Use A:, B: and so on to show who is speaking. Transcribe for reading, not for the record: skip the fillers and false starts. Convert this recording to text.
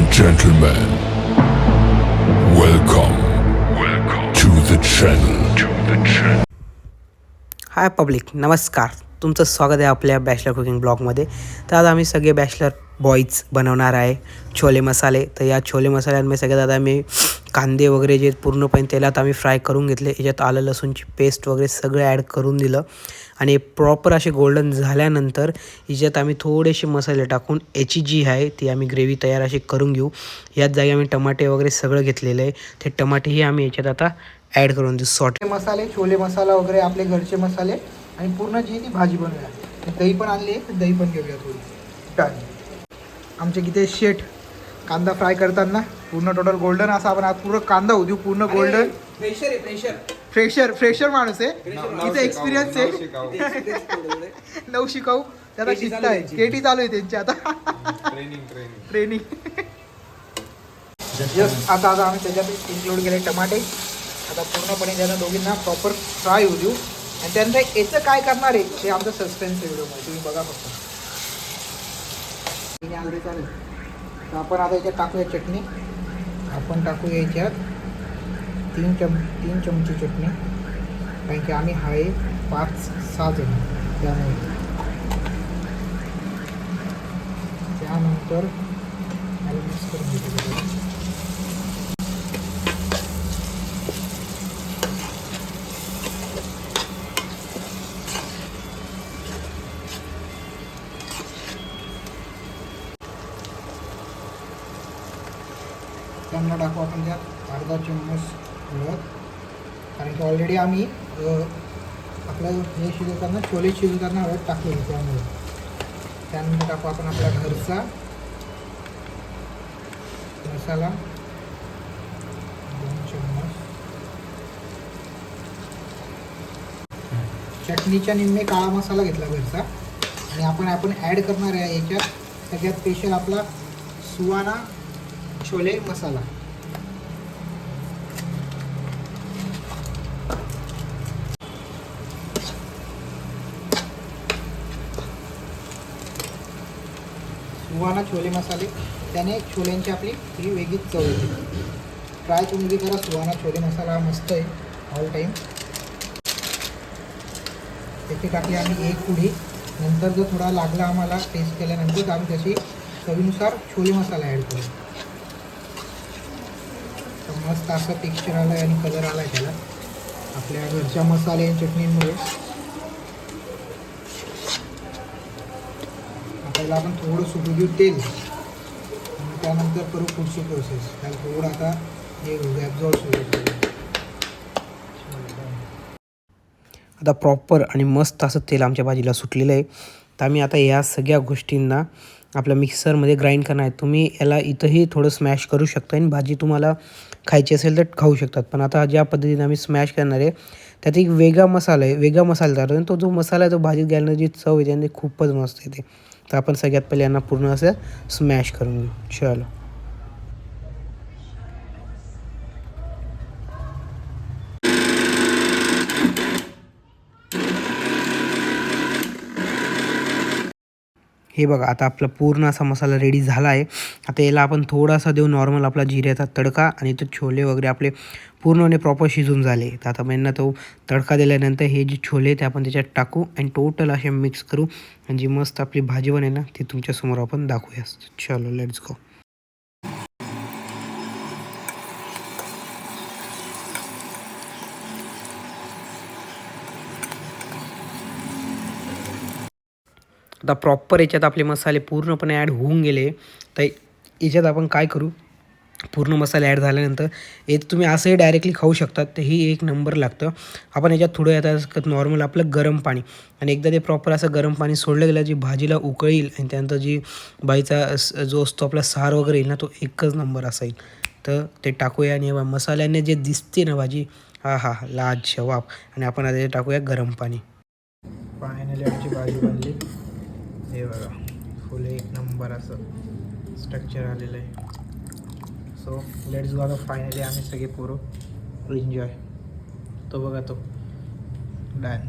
A: and gentlemen, welcome to the channel.
B: High public, नमस्कार. तुमचं स्वागत आहे आपल्या बॅचलर कुकिंग ब्लॉगमध्ये. तर आज आम्ही सगळे बॅचलर बॉईज बनवणार आहे छोले मसाले. तर या छोले मसाल्यांमध्ये सगळ्यात आधी आम्ही कांदे वगैरे जे पूर्णपणे तेलात आम्ही फ्राय करून घेतले. याच्यात आलं लसूणची पेस्ट वगैरे सगळं ॲड करून दिलं आणि प्रॉपर असे गोल्डन झाल्यानंतर याच्यात आम्ही थोडेसे मसाले टाकून याची जी आहे ती आम्ही ग्रेव्ही तयार अशी करून घेऊ. याच जागी आम्ही टमाटे वगैरे सगळं घेतलेलं आहे. ते टमाटेही आम्ही याच्यात आता ॲड करून देऊ. सॉटे मसाले, छोले मसाला वगैरे आपले घरचे मसाले आणि पूर्ण जी ती भाजी बनवूया. दही पण आणली आहे, दही पण घेऊया थोडी. डन. आमचे किती शेट कांदा फ्राय करताना पूर्ण टोटल गोल्डन असा आपण आज पूर्ण कांदा होऊ देऊ पूर्ण गोल्डन. फ्रेशर माणूस आहे, इथे एक्सपिरियन्स आहे. नऊ शिकाऊ त्याला शिकत आहे, केटी चालू आहे त्यांची आता ट्रेनिंग. आता आम्ही त्याच्यात इन्क्लूड केले टमाटे. आता पूर्णपणे त्यांना दोघींना प्रॉपर फ्राय होऊ देऊ आणि त्यानंतर याचं काय करणार आहे ते आमचं सस्पेन्स व्हिडिओमध्ये तुम्ही बघा फक्त. चालेल. तर आपण आता याच्यात टाकूया चटणी. आपण टाकूया याच्यात तीन चमची चटणी, कारण की आम्ही आहे 5-6 जण त्यानंतर मिक्स करून घेतो. त्यांना टाकू आपण त्यात अर्धा चम्मच हळद, कारण की ऑलरेडी आम्ही आपलं हे शिजवताना छोले शिजवताना हळद टाकलेली त्यामुळे. त्यानंतर टाकू आपण आपला घरचा मसाला 2 चम्मच. चटणीच्या निम्मे काळा मसाला घेतला घरचा. आणि आपण ॲड करणार आहे याच्यात सगळ्यात स्पेशल आपला सुहाना छोले मसाला. सुहाना छोले मसाले त्याने छोल्यांची आपली ही वेगळीच चव येते. ट्राय तुम्ही करा, सुहाना छोले मसाला मस्त आहे ऑल टाईम. त्याची टाकली आम्ही 1 पुडी. नंतर जर थोडा लागला आम्हाला टेस्ट केल्यानंतर आम्ही त्याची चवीनुसार छोले मसाला ॲड करू. मस्त असा टेक्स्चर आला आहे आणि कलर आला आहे त्याला आपल्या घरच्या मसाले आणि चटणींमुळे. आपल्याला आपण थोडं सुटू देऊ तेल आणि त्यानंतर करू पुढची प्रोसेस. त्याला थोडं आता हे ॲब्झॉर्ब होईल. आता प्रॉपर आणि मस्त असं तेल आमच्या भाजीला सुटलेलं आहे. तर आम्ही आता या सगळ्या गोष्टींना आपल्या मिक्सरमध्ये ग्राइंड करणार आहे. तुम्ही याला इथंही थोडं स्मॅश करू शकता आणि भाजी तुम्हाला खायची असेल तर खाऊ शकतात. पण आता ज्या पद्धतीने आम्ही स्मॅश करणार आहे त्यात एक वेगळा मसाला आहे, वेगळा मसालेदार. आणि तो जो मसाला आहे तो भाजीत घालण्याची जी चव आहे त्याने खूपच मस्त येते. तर आपण सगळ्यात पहिले यांना पूर्ण असं स्मॅश करून घेऊ. चलो. हे बघा, आता आपला पूर्ण असा मसाला रेडी झाला आहे. आता याला आपण थोडासा देऊ नॉर्मल आपला जिऱ्याचा तडका आणि तो छोले वगैरे आपले पूर्णपणे प्रॉपर शिजून झाले. तर आता यांना तो तडका दिल्यानंतर हे जे छोले ते आपण त्याच्यात टाकू आणि टोटल असे मिक्स करू आणि जी मस्त आपली भाजी बनेल ना ती तुमच्यासमोर आपण दाखवूया. चलो लेट्स गो. आता प्रॉपर याच्यात आपले मसाले पूर्णपणे ॲड होऊन गेले. तर याच्यात आपण काय करू, पूर्ण मसाले ॲड झाल्यानंतर हे तुम्ही असंही डायरेक्टली खाऊ शकतात. तर ही एक नंबर लागतं. आपण याच्यात थोडं आता नॉर्मल आपलं गरम पाणी आणि एकदा ते प्रॉपर असं गरम पाणी सोडलं गेलं जी भाजीला उकळील आणि त्यानंतर जी भाजीचा जो असतो आपला सार वगैरे येईल ना तो एकच नंबर असेल. तर ते टाकूया आणि मसाल्याने जे दिसते ना भाजी, हा लाजवाब. आणि आपण आता टाकूया गरम पाणी. फायनली आमची भाजी बनली. हे बघा, फुल एक नंबर असं स्ट्रक्चर आलेलं आहे. So let's go. आता फायनली आम्ही सगळे पोरं एन्जॉय. तो बघा तो डन.